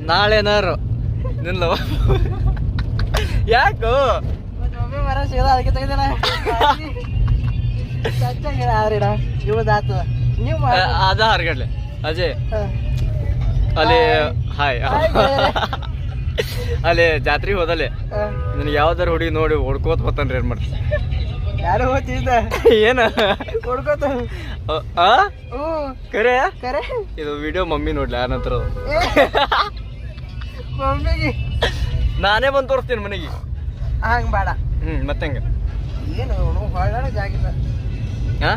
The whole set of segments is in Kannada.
ನಾಳೆನಾರು ನಿಲ್ಲ ಯಾಕೋ ಮರ ಸೀದಾ ಅದಕ್ಕೆ ತೆಗೆದಿಲ್ಲ ಆದ್ರಿಡ ಇವತ್ತು ನೀವು ಅದ ಹರ್ಗಡ್ಲೆ ಅಜಯ್ ಅಲ್ಲಿ ಹಾಯ್ ಅಲ್ಲಿ ಜಾತ್ರೆಗೆ ಹೋದಲೆ ನಿನಗೆ ಯಾವ್ದಾರ ಹುಡುಗಿ ನೋಡಿ ಹೊಡ್ಕೋತ ಹೋತಾನ್ರಿ ಏನ್ ಮಾಡ್ತೀನಿ ಯಾರು ಹೋಗ್ತಿದ್ದ ಏನ ಹೊಡ್ಕೋತ ಕರೆ ಕರೆ ಇದು ವಿಡಿಯೋ ಮಮ್ಮಿ ನೋಡ್ಲಿ ಆ ನಂತರ ಮಮ್ಮಿಗೆ ನಾನೇ ಬಂದು ತೋರಿಸ್ತೀನಿ ಮನೆಗೆ ಹಂಗ ಬೇಡ ಮತ್ತೆ ಹಂಗ ಏನು ಹೊಳ್ಳಾಡ ಜಾಗಿಲ್ಲ ಹಾ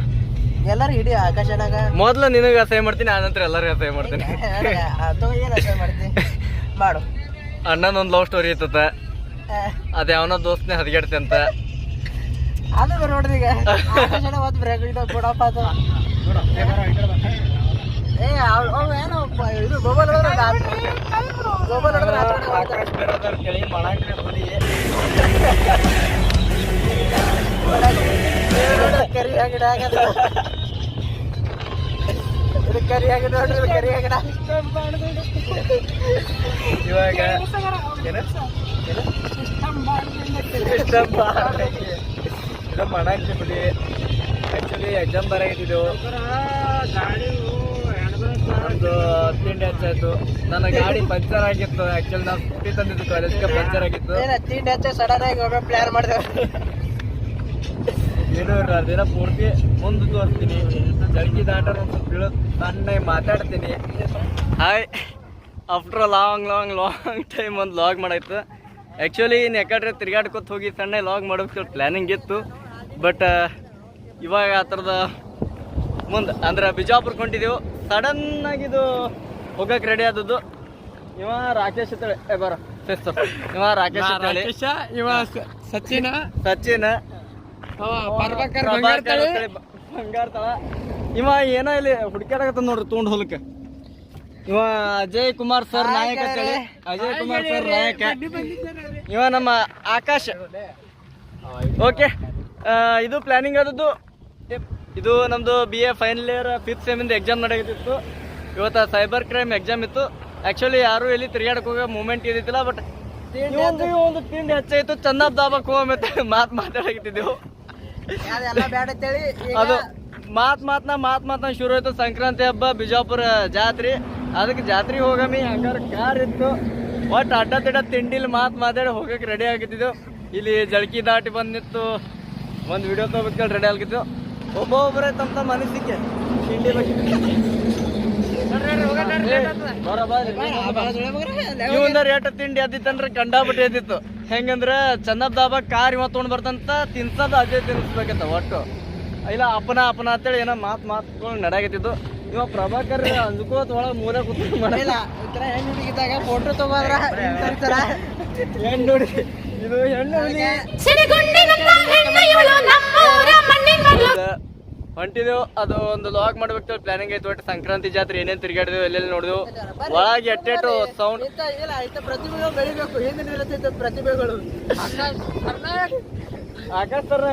ಎಲ್ಲರೂ ಹಿಡಿ ಆಕಾಶನಾಗ ಮೊದ್ಲು ನಿನಗೆ ಅಸಹ್ಯ ಮಾಡ್ತೀನಿ ಆ ನಂತರ ಎಲ್ಲರಿಗೂ ಅಸಹ್ಯ ಮಾಡ್ತೀನಿ ಏನು ಅಸಹ್ಯ ಮಾಡ್ತೀನಿ ಮಾಡು ಅಣ್ಣನೊಂದು ಲವ್ ಸ್ಟೋರಿ ಇರ್ತದ ಅದ ಯಾವನೋ ದೋಸ್ತನೇ ಹದಗೆಡ್ತಿ ಅಂತ ಅದು ನೋಡ್ರಿ ಈಗ ಆಕಾಶನ ಒಂದು ಬ್ರೇಕ್ ಕೊಡಪ್ಪ ಅದು ಏ ಏನೋ ಇದು ಮೊಬೈಲ್ ಮೊಬೈಲ್ ಕರಿ ಆಗಿಡ ಇದು ಕರಿ ಆಗಿ ನೋಡ್ರಿ ಇದು ಕರಿ ಆಗಿಡ ಇವಾಗ ಇದು ಮಾಡಾಕ್ತಿ ಬಿಡಿ ಆ್ಯಕ್ಚುಲಿ ಎಕ್ಸಾಮ್ ಬರಾಗಿದ್ದು ಒಂದು 10 ತಿಂಡಿ ಹೆಚ್ಚಾಯ್ತು ನನ್ನ ಗಾಡಿ ಪಂಚರ್ ಆಗಿತ್ತು ಆ್ಯಕ್ಚುಲಿ ನಾವು ಸ್ಕೂಟಿ ತಂದಿದ್ದು ಕಾಲೇಜ್ಗೆ ಪಂಚರ್ ಆಗಿತ್ತು ತಿಂಡಿ ಹೆಚ್ಚ ಸಡನ್ ಆಗಿ ಒಮ್ಮೆ ಪ್ಲಾನ್ ಮಾಡಿದೆವು ಏನು ದಿನ ಪೂರ್ತಿ ಮುಂದೆ ತೋರಿಸ್ತೀನಿ ಜಲ್ಕಿ ದಾಟ ಒಂದು ಬೀಳೋದು ಸಣ್ಣ ಮಾತಾಡ್ತೀನಿ ಹಾಯ್ ಆಫ್ಟರ್ ಲಾಂಗ್ ಟೈಮ್ ಒಂದು ಲಾಗ್ ಮಾಡಾಯ್ತು ಆ್ಯಕ್ಚುಲಿ ಇನ್ನು ಯಾಕಂದ್ರೆ ತಿರ್ಗಾಡ್ಕೊತ ಹೋಗಿ ಸಣ್ಣ ಲಾಗ್ ಮಾಡೋಕ್ಕೆ ಪ್ಲ್ಯಾನಿಂಗ್ ಇತ್ತು ಬಟ್ ಇವಾಗ ಆ ಥರದ ಮುಂದೆ ಅಂದ್ರೆ ಬಿಜಾಪುರಕ್ಕೆ ಹೊಂಟಿದ್ದೆವು ಸಡನ್ನಾಗಿದು ಹೋಗಕ್ಕೆ ರೆಡಿ ಆದದ್ದು ಇವ ರಾಕೇಶ್ ಅಂತೇಳಿ ಬರೋ ಸಿಸ್ಟರ್ ಇವ ರಾಕೇಶ್ ಅಂತೇಳಿ ಇವ ಸಚಿನ ಬಂಗಾರತಳ ಇವ ಏನೋ ಇಲ್ಲಿ ಹುಡುಕ್ಯಾಡಕತ್ತ ನೋಡ್ರಿ ತೊಗೊಂಡು ಹೊಲಕ್ಕೆ ಇವ ಅಜಯ್ ಕುಮಾರ್ ಸರ್ ನಾಯಕ ಅಂತೇಳಿ ಅಜಯ್ ಕುಮಾರ್ ಸರ್ ನಾಯಕ ಇವ ನಮ್ಮ ಆಕಾಶ್ ಓಕೆ ಇದು ಪ್ಲಾನಿಂಗ್ ಆದದ್ದು ಇದು ನಮ್ಮದು BA ಫೈನಲ್ ಇಯರ್ 5th ಸೆಮಿಂದ ಎಕ್ಸಾಮ್ ನಡೆಯುತ್ತಿತ್ತು ಇವತ್ತು ಸೈಬರ್ ಕ್ರೈಮ್ ಎಕ್ಸಾಮ್ ಇತ್ತು ಆ್ಯಕ್ಚುಲಿ ಯಾರು ಎಲ್ಲಿ ತಿರುಗಾಡಕ್ಕೆ ಹೋಗೋ ಮೂಮೆಂಟ್ ಇದ್ದಿತ್ತಿಲ್ಲ ಬಟ್ ಒಂದು ತಿಂಡಿ ಹೆಚ್ಚಾಯಿತು ಚಂದಾಬ್ ದಾಬಕ್ಕೆ ಹೋಗತ್ತೆ ಮಾತಾಡಕತ್ತಿದ್ದೆವು ಅದು ಮಾತ್ನ ಶುರು ಆಯ್ತು ಸಂಕ್ರಾಂತಿ ಹಬ್ಬ ಬಿಜಾಪುರ ಜಾತ್ರೆ ಅದಕ್ಕೆ ಜಾತ್ರೆಗೆ ಹೋಗಮಿ ಹಂಗಾರೆ ಕಾರ್ ಇತ್ತು ಒಟ್ಟು ಅಡ್ಡ ತಿಂಡಿಲಿ ಮಾತಾಡಿ ಹೋಗಕ್ಕೆ ರೆಡಿ ಆಗಿದ್ದು ಇಲ್ಲಿ ಜಳಕಿ ದಾಟಿ ಬಂದಿತ್ತು ಒಂದು ವಿಡಿಯೋ ತೊಗೊಬೇಕಂದ್ರೆ ರೆಡಿ ಆಗಿತ್ತು ಒಬ್ಬೊಬ್ಬರೇ ತಮ್ಮ ಮನಸ್ಸಿಗೆ ತಿಂಡಿ ಇವಂದ ರೇಟ್ ತಿಂಡಿ ಅದಿತ್ತಂದ್ರೆ ಕಂಡಾಬಿಟ್ಟು ಎದ್ದಿತ್ತು ಹೆಂಗಂದ್ರೆ ಚನ್ನಬ್ ದಾಬಾ ಕಾರ್ ಇವ ತೊಗೊಂಡ್ ಬರ್ತಂತ ತಿನ್ಸೋದು ಅಜಯ್ ತಿನ್ಸ್ಬೇಕಂತ ಒಟ್ಟು ಇಲ್ಲ ಅಪ್ಪನ ಅಂತೇಳಿ ಏನೋ ಮಾತ್ಕೊಂಡು ನಡಾಗತ್ತಿದ್ದು ಇವ ಪ್ರಭಾಕರ್ ಅಂದ್ಕೋತ ಒಳಗೆ ಮೂಲೆ ಕೂತ್ಕೊಂಡು ಮಾಡಿಲ್ಲ ಹೆಣ್ಣು ಹುಡುಗಿದ್ದಾಗ ಫೋಟೋ ತಗೋದ್ರ ಹೆಣ್ಣು ನೋಡಿ ಇದು ಹೆಣ್ಣು ಹೊಂಟಿದೆವು ಅದು ಒಂದು ಲಾಗ್ ಮಾಡ್ಬೇಕು ಪ್ಲಾನಿಂಗ್ ಐತೆ ಒಟ್ಟು ಸಂಕ್ರಾಂತಿ ಜಾತ್ರೆ ಏನೇನು ತಿರುಗಾಡಿದೆವು ಎಲ್ಲೆಲ್ಲಿ ನೋಡಿದೆವು ಒಳಗೆ ಎಟ್ಟೆಟು ಸೌಂಡ್ ಪ್ರತಿಭೆಗಳು ಬೆಳಿಬೇಕು ಹಿಂದಿನ ಪ್ರತಿಭೆಗಳು ಆಕಾಶ್ ಸರ್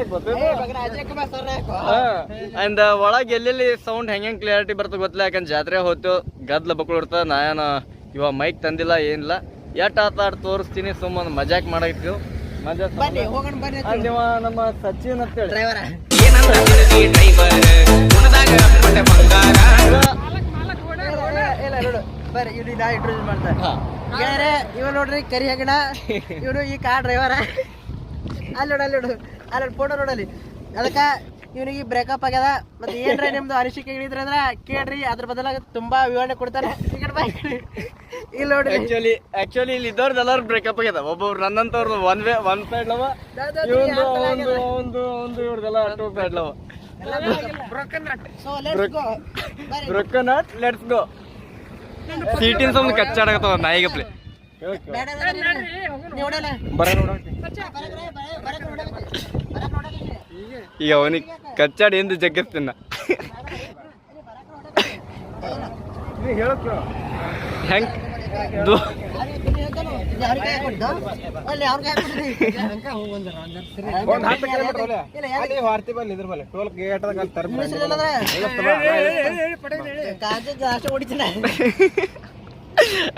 ಅಂಡ್ ಒಳಗೆ ಎಲ್ಲೆಲ್ಲಿ ಸೌಂಡ್ ಹೆಂಗೆ ಕ್ಲಿಯಾರಿಟಿ ಬರ್ತದೆ ಗೊತ್ತಿಲ್ಲ ಯಾಕಂದ್ರೆ ಜಾತ್ರೆ ಹೋಗ್ತೇವೆ ಗದ್ಲ ಬಕ್ಕಳು ಇರ್ತದೆ ನಾನು ಇವಾಗ ಮೈಕ್ ತಂದಿಲ್ಲ ಏನಿಲ್ಲ ಎಟ್ ಆಟ ತೋರಿಸ್ತೀನಿ ಸುಮ್ಮನೆ ಮಜಾಕ್ ಮಾಡಾಕಿತ್ತು ಮಜಾ ನಮ್ಮ ಸಚಿನ್ ಅಂತೇಳಿ ಬರ್ರಿ ಇವ್ ನಾ ಇಂಟ್ರೊಡ್ಯೂಸ್ ಮಾಡ್ತಾರೆ ಇವ ನೋಡ್ರಿ ಕರಿ ಹೆಗಣ ಇವನು ಈ ಕಾರ್ ಡ್ರೈವರ ಅಲ್ಲಿ ಫೋಟೋ ನೋಡಲಿ ಅದಕ್ಕೆ ಇವನಿಗೆ ಬ್ರೇಕಪ್ ಆಗ್ಯದ ಮತ್ತೆ ಏನ್ರ ನಿಮ್ದು ಅನಿಸಿಕೆ ಹೇಳಿದ್ರೆ ಅಂದ್ರೆ ಕೇಳ್ರಿ ಅದ್ರ ಬದಲಾಗ ತುಂಬಾ ವಿವರಣೆ ಕೊಡ್ತಾರೆ ಇಲ್ಲಿ ನೋಡ್ರಿ ಆಕ್ಚುಲಿ ಇಲ್ಲಿ ಇದ್ದವ್ರದ್ದು ಎಲ್ಲರೂ ಬ್ರೇಕಪ್ ಆಗ್ಯದ ಒಬ್ಬೊಬ್ರು ನನ್ನಂತವ್ರದ್ದು ಒನ್ ಸೈಡ್ ಲವ ಒಂದು ಇವ್ರದೆಲ್ಲ 2 ಸೈಡ್ ಲವ ಲೆಟ್ಸ್ ಗೋ ಸೀಟಿನ ಸಮ ಕಚ್ಚಾಡಕತ್ತವ ನಾಯಿಗಪ್ಲೆ ಈಗ ಅವನಿಗೆ ಕಚ್ಚಾಡಿ ಎಂದು ಜಗ್ಗಿಸ್ತೀನ ಹೆಂಗ್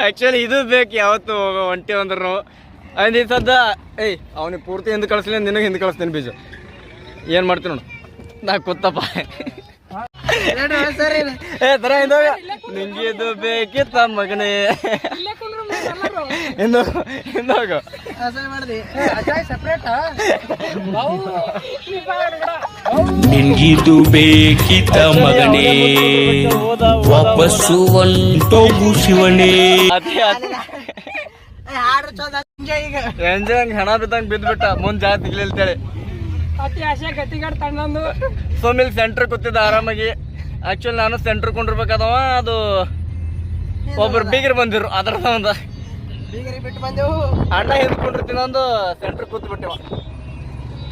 ಆಕ್ಚುಲಿ ಇದು ಬೇಕು ಯಾವತ್ತು ಒಂಟಿ ಅಂದ್ರು ಅಂದ್ ಈ ಸದ್ದ ಏಯ್ ಅವನಿಗೆ ಪೂರ್ತಿ ಹಿಂದೆ ಕಳಿಸ್ಲಿ ನಿನಗೆ ಹಿಂದೆ ಕಳಿಸ್ತೀನಿ ಬೀಜ ಏನು ಮಾಡ್ತೀನಿ ನೋಡು ನಾ ಕೂತಪ್ಪ ಸರಿ ಏ ತರ ಹಿಂದೋಗ ನಿಂಗೆ ಇದು ಬೇಕಿತ್ತ ಮಗನೇ ಹಿಂದೋಗ ಮಾಡಿದಿ ಸಪ್ರೇಟ್ ನಿನ್ಗಿದು ಬೇಕಿತ ಮಗನೇ ವಾಪಸ್ಸು ಹೊಂಟೋಗು ಶಿವನೇ. ಹಾಡು ಚಂದ ಈಗ ಎಂಜಂಗ್ ಹೆಣ ಬಿದ್ದಂಗೆ ಬಿದ್ದುಬಿಟ್ಟ ಮುಂದೆ ಜಾತಿ ಅಂತೇಳಿ ಅತಿ ಆಸೆ ಗತಿಗಾಡ್ ತಣ್ಣಂದು ಸೋಮಿಲ್ ಸೆಂಟ್ರ್ ಕೂತಿದ್ದ ಆರಾಮಾಗಿ. ಆಕ್ಚುಲಿ ನಾನು ಸೆಂಟ್ರ್ ಕೊಂಡಿರ್ಬೇಕಾದವ ಅದು ಒಬ್ರು ಬೀಗರು ಬಂದಿರು ಅದ್ರ ಒಂದು ಬೀಗರಿ ಬಿಟ್ಟು ಬಂದೆವು. ಅಣ್ಣ ಹಿಂದ್ಕೊಂಡಿರ್ತೀನಿ ಒಂದು ಸೆಂಟ್ರ್ ಕೂತ್ ಬಿಟ್ಟೆವ.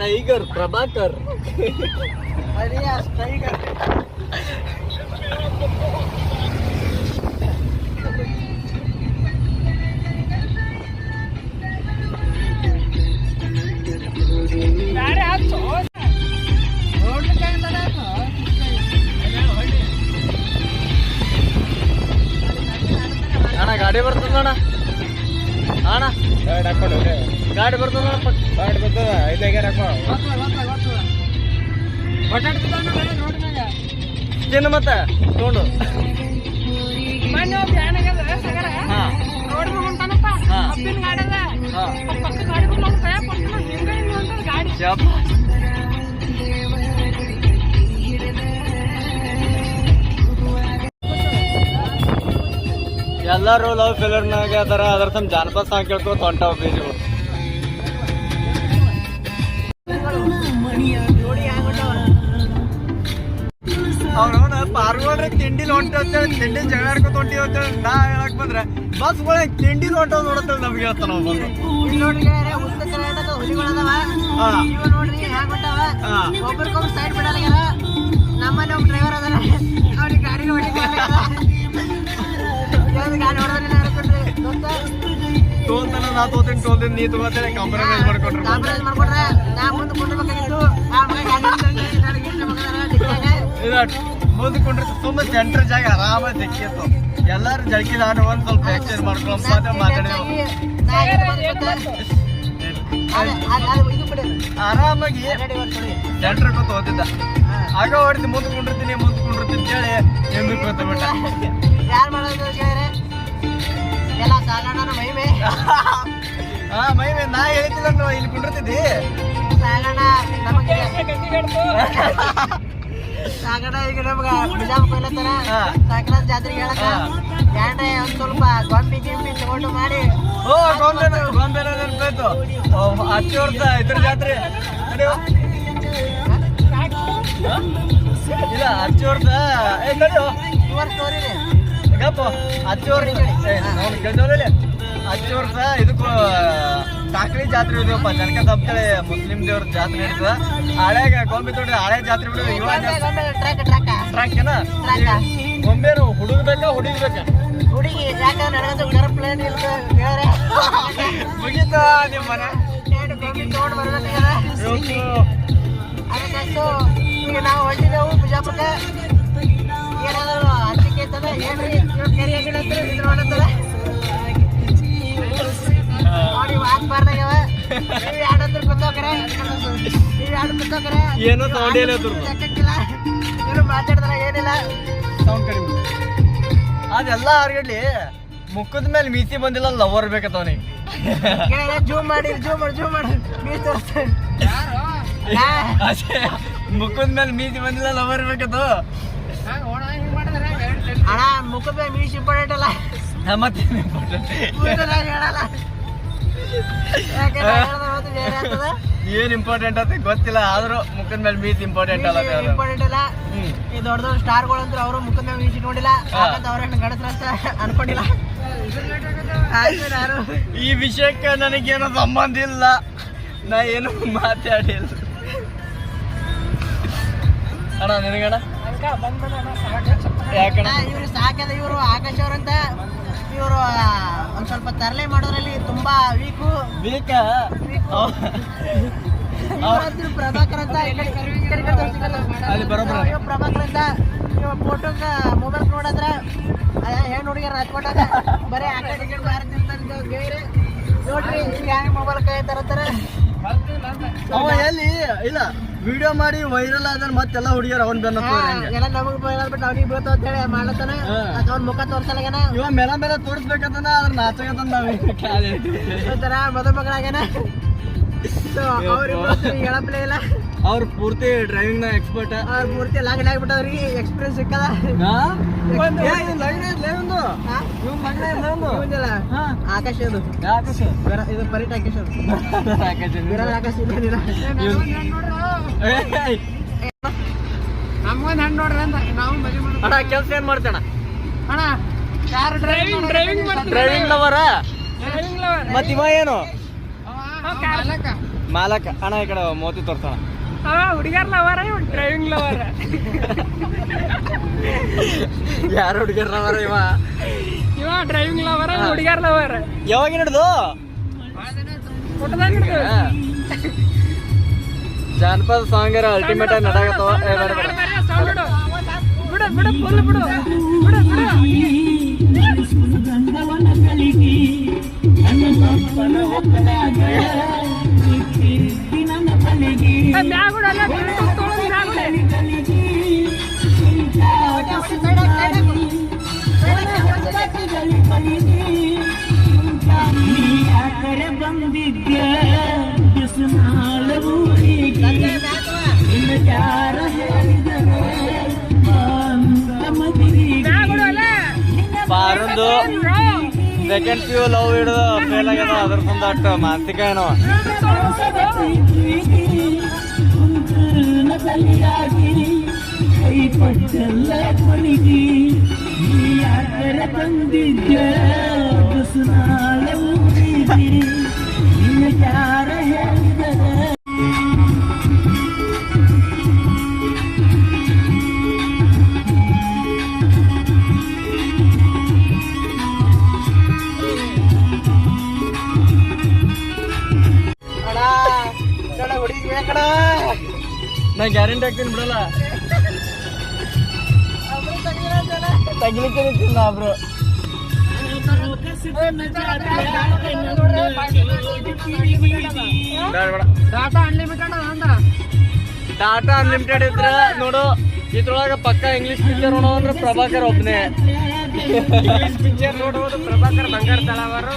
Tiger Prabhakar alias Tiger. ಅಣ್ಣ ಗಾಡಿ ಬರ್ತದ ಅಣ್ಣ ಅಣ್ಣ ಗಾಡಿ ಬರ್ತದ ಗಾಡಿ ಬರ್ತದ ತಿನ್ನು ಮತ್ತೆ ತೊಗೊಂಡು ಎಲ್ಲರೂ ಲವ್ ಫೇಲರ್ನಾಗ ಅದಾರ ಅದ್ರ ತಮ್ಮ ಜಾನಪದ ಸಾಂಗ್ ಕೇಳ್ಕೊತ ಹೊಂಟಾವ ಬೀಜಗಳು. ಅವ್ರವನ ಪಾರ್ಗೋಡ್ರೆ ತಿಂಡಿಲ್ ಹೊಂಟ ತಿಂಡಿ ಜಗಳ ಆಡ್ಕೊತ ಹೊಂಟಿವಿ ಅಂತ ನಾ ಹೇಳಕ್ ಬಂದ್ರೆ ಬಸ್ಗಳ ತಿಂಡಿಲ್ ಹೊಂಟವ್ ನೋಡತ್ತೇಳಿ ನಮ್ಗೆ ಹೇಳ್ತಾನ ನಾವು ಬಂದು. ಉತ್ತರ ಕರ್ನಾಟಕ ಹುಲಿಗಳದಾವ ಇವ ನೋಡ್ರಿ ಹ್ಯಾಂಗ ಹೊಂಟಾವ. ಒಬ್ರಿಗೊಬ್ರು ಸೈಡ್ ಬಿಡಲ್ಲ. ನಮ್ಮಲ್ಲಿ ಒಬ್ಬ ಡ್ರೈವರ್ ಅದಾರ ಅವ್ರಿಗೆ ಗಾಡಿಗೆ ಹೊಡಿತಾರೆ. ಗಾಡಿ ಹೊಡೆದ್ರೆ ತೋಲ್ತಾನ ನಾ ತೋತೀನಿ ತೋಲ್ತೀನಿ ನೀ ತಗೋತೇನೆ ಕಾಂಪ್ರಮೈಸ್ ಮಾಡ್ಕೊಂಡ್ರೆ ಕಾಂಪ್ರಮೈಸ್ ಮಾಡ್ಕೊಂಡ್ರೆ ನಾ ಮುಂದೆ ಕೊಂಡ್ಬೇಕಾಗಿತ್ತು. ಮುಂದೆ ಕೊಂಡ್ರೆ ತುಂಬಾ ಸೆಂಟ್ರ್ ಜಾಗ ಆರಾಮಾಗಿ ತೆಕ್ಕಿತ್ತು. ಎಲ್ಲಾರು ಜಳಕಿದ ಆಟ ಒಂದ್ ಸ್ವಲ್ಪ ಎಕ್ಸ್ಚೇಂಜ್ ಮಾಡ್ಕೊಂಡು ಮಾತಾಡಿದೆವು ಆರಾಮಾಗಿ. ಸೆಂಟ್ರ್ ಕೂತ್ ಹೋಗ್ತಿದ್ದ ಆಗ ಹೊಡಿತು ಮುಂದೆ ಕೊಂಡಿರ್ತೀನಿ ಕೇಳಿ ಎಂದು ಕೂತ ಬಿಟ್ಟ. ಯಾರು ಮಾಡೋದು ಕೇಳಿದ್ರೆ ಎಲ್ಲ ಸಾಗಣ ಮೈಮೆ. ಹಾ ಮೈಮೆ ನಾ ಹೇಳ್ತಿಲ್ಲ ಇಲ್ಲಿ ಕುಂಡಿರ್ತಿದ್ದಿ ಸಾಗಣ ನಮಗೆ ಸಾಗಣ ಈಗ ನಮ್ಗ ಬಿಜಾಪುರ ಕೊಯ್ಲತ್ತಾರ ಸಾಗಣ ಜಾತ್ರೆಗೆ ಹೇಳಕ ಗ್ಯಾಂಡ್ರೆ ಒಂದ್ ಸ್ವಲ್ಪ ಗೊಂಬಿ ಗಿಂಬಿ ತಗೊಂಡು ಮಾಡಿ. ಓ ಗೊಂಬೆ ನೆನಪಾಯ್ತು. ಹಚ್ಚಿ ವರ್ಷ ಇದ್ರ ಜಾತ್ರೆ ಇಲ್ಲ ಹಚ್ಚಿ ವರ್ಷ ನಡೆಯೋ ಇವತ್ತು ತೋರಿದೆ ಗಪ್ಪ ಹಚ್ಚಿ ವರ್ಷ ಹಚ್ಚಿ ವರ್ಷ ಇದಕ್ಕೂ ಸಾಕ್ರಿ ಜಾತ್ರೆ ಇದೀವಪ್ಪ ಜನಕ ತಪ್ಪಳೆ ಮುಸ್ಲಿಂ ದೇವ್ರ ಜಾತ್ರೆ ನಡೀತದ. ಹಳೆಗ ಗೊಂಬೆ ತೊಡ್ರಿ ಹಳೆ ಜಾತ್ರೆ ಬಿಡು ಇವಾಗ ಟ್ರ್ಯಾಕ್ ಏನ ಗೊಂಬೆನು ಹುಡುಗ ಬೇಕಾ ಹುಡುಗಿ ಹುಡುಗಿ ಯಾಕಂದ್ರೆ ನನಗಂತೂ ಗರ್ಭ ಪ್ಲೇನ್ ಹೇಳ್ರೆ ಮುಗೀತ ನಿಮ್ಮ ಮನೆ ಗೊಂಬಿ ತಗೊಂಡು ಬರ್ಬೇಕಾಗ್ಯದ. ಅದಕ್ಕಂತೂ ಈಗ ನಾವು ಹೊಂಟಿದ್ದೆವು ಬಿಜಾಪುರಕ್ಕೆ. ಏನಾದ್ರು ಅಂಜಿಕೆ ಇರ್ತದ ಏನ್ರಿ ಕೆರೆ ಇದ್ರ ಮಾಡತ್ತದ ಅವ್ರಿಗೆ ಹಾಕ್ಬಾರ್ದಾಗ್ಯವ. ನೀವು ಎರಡಂದ್ರೆ ಕುತ್ತೋಕ್ರೆ ನೀವು ಎರಡು ಕುತ್ತೋಕ್ರೆ ಏನೋ ತಗೊಂಡಿಲ್ಲ ಲೆಕ್ಕಕ್ಕಿಲ್ಲ. ಇವರು ಮಾತಾಡಿದ್ರೆ ಏನಿಲ್ಲ ಸೌಂಡ್ ಕಡಿಮೆ. ಅದೆಲ್ಲ ಅವ್ರಿಗಡ್ಲಿ ಮುಖದ ಮೇಲೆ ಮೀಸಿ ಬಂದಿಲ್ಲ ಲವರ್ ಬೇಕತ್ತವನಿಗೆ. ಜೂಮ್ ಮಾಡಿ ಮೀಸ್ ತೋರಿಸ್ತಾರೆ. ಮುಖದ ಮೇಲೆ ಮೀಸಿ ಬಂದಿಲ್ಲ ಲವರ್ ಬೇಕತ್ತು. ಅಣ್ಣ ಮುಖದ ಮೇಲೆ ಮೀಸ್ ಇಂಪಾರ್ಟೆಂಟ್ ಅಲ್ಲ ಮತ್ತೇನು ಹೇಳಲ್ಲ. ಏನ್ ಇಂಪಾರ್ಟೆಂಟ್ ಅಂತ ಗೊತ್ತಿಲ್ಲ ಆದ್ರೂ ಮುಖದ ಮೇಲೆ ಮೀಸ್ ಇಂಪಾರ್ಟೆಂಟ್ ಅಲ್ಲ. ಇಂಪಾರ್ಟೆಂಟ್ ಅಲ್ಲ. ಈ ದೊಡ್ಡ ದೊಡ್ಡ ಸ್ಟಾರ್ಗಳಂತೂ ಅವರು ಮುಖದ ಮೇಲೆ ಮೀಸ್ ಇಟ್ಕೊಂಡಿಲ್ಲ. ಅವ್ರನ್ನ ಗಡಸ್ರ ಅಂತ ಅನ್ಕೊಂಡಿಲ್ಲ. ಈ ವಿಷಯಕ್ಕೆ ನನಗೇನೋ ಸಂಬಂಧ ಇಲ್ಲ. ನಾ ಏನು ಮಾತಾಡಿಲ್ಲ ಅಣ್ಣ ನಿನಗಣ್ಣ ಯಾಕಣ್ಣ ಇವ್ರು ಸಾಕದ. ಇವರು ಆಕಾಶ್ ಅವ್ರಂತ ಇವರು ಒಂದ್ ಸ್ವಲ್ಪ ತರಲೆ ಮಾಡೋದ್ರಲ್ಲಿ ತುಂಬಾ ವೀಕು. ಪ್ರಭಾಕರ್ ಅಂತ ಪ್ರಭಾಕರ್ ಅಂತ ಫೋಟೋಗ ಮೊಬೈಲ್ ನೋಡಿದ್ರ ಹೆಣ್ಣು ಹುಡುಗಿಯರ್ ಹಚ್ಕೊಂಡಾಗ ಬರೀ ಆಟ ಟಿಕೆಟ್ ಬಾರಿ ತಿಂತಾರೆ ಗೇರೆ ನೋಡ್ರಿ ಹ್ಯಾಂಗ ಮೊಬೈಲ್ ಕೈ ತರತ್ತಾರ. ಅವ ಎಲ್ಲಿ ಇಲ್ಲ ವಿಡಿಯೋ ಮಾಡಿ ವೈರಲ್ ಆದ್ರೆ ಮತ್ತೆಲ್ಲ ಹುಡುಗಿಯರ್ ಅವನ್ ಬೆನ್ನ ಎಲ್ಲ ನಮಗ್ ಬಿಟ್ಟು ಅವ್ನಿಗೆ ಬೀಳ್ತಾವ ಅಂತ ಹೇಳಿ ಮಾಡ್ಲತ್ತಾನ. ಅವ್ನ ಮುಖ ತೋರ್ಸಲ್ಲಾಗನ ಇವ ಮೇಲೆ ತೋರಿಸ್ಬೇಕಂತ ಅದ್ರ ನಾಚಕತ್ತ ಒಂಥರ ಮದುಮಗಳಾಗ್ಯಾನ. ಅವ್ರಿಗೆ ಹೇಳಪ್ಲೇ ಇಲ್ಲ. ಅವ್ರ ಪೂರ್ತಿ ಡ್ರೈವಿಂಗ್ ನ ಎಕ್ಸ್ಪರ್ಟ್. ಅವ್ರ ಪೂರ್ತಿ ಲಾಗಿನ್ ಆಗ್ಬಿಟ್ಟವ್ರಿಗೆ ಎಕ್ಸ್ಪೀರಿಯನ್ಸ್ ಸಿಕ್ಕದ. ಆಕಾಶ ಅದು ಇದು ಪರಿಟ್ ಆಕಾಶ ವಿರಾಟ್ ಆಕಾಶ ಇಲ್ಲ. ನಮ್ಗೊಂದು ಹಣ್ಣು ನೋಡ್ರಿ ಅಂತ ನಾವು ಮದುವೆ ಮಾಡೋಣ. ಅಣ್ಣ ಕೆಲ್ಸ ಏನ್ ಮಾಡ್ತಾನ ಅಣ್ಣ? ಯಾರು ಡ್ರೈವಿಂಗ್ ಲವರ ಮತ್ ಇವ ಏನು ಮಾಲಕ? ಅಣ್ಣ ಈ ಕಡೆ ಮೋತಿ ತೋರ್ಸೋಣ. ಹುಡುಗರ್ ಲವರ ಡ್ರೈವಿಂಗ್ ಲವರ. ಯಾರು ಹುಡುಗರ್ ಲವರ? ಇವ ಡ್ರೈವಿಂಗ್ ಲವರ ಹುಡುಗರ್ ಲವರ. ಯಾವಾಗ ಹಿಡಿದು ಜಾನಪದ ಸಾಂಗ್ ಅಲ್ಟಿಮೇಟ್ ಆಗಿ ನಡಾಗತ್ತವ. ಪಾರೊಂದು ಸೆಕೆಂಡ್ PU ಲವ್ ಹಿಡಿದು ಫೇಲ್ ಆಗ್ಯದ. ಅದ್ರ ಸಂದಟ್ ಮಾನಸಿಕ ಏನೋ ನಾ ಗ್ಯಾರಂಟಿ ಹಾಕ್ತೀನಿ ಬಿಡಲ್ಲ. ತಗಿಲಿಕ್ಕೆ ತಿಂದ ಬ್ರೋ. ಟಾಟಾ ಅನ್ಲಿಮಿಟೆಡ್ ಅಂದ. ಟಾಟಾ ಅನ್ಲಿಮಿಟೆಡ್ ಇದ್ರೆ ನೋಡು, ಇದ್ರೊಳಗ ಪಕ್ಕ ಇಂಗ್ಲಿಷ್ ಪಿಕ್ಚರ್ ನೋಡೋ ಅಂದ್ರೆ ಪ್ರಭಾಕರ್ ಒಬ್ನೇ. ಇಂಗ್ಲಿಷ್ ಪಿಕ್ಚರ್ ನೋಡುವುದು ಪ್ರಭಾಕರ್ ಬಂಗಾರ ತಳವಾರು.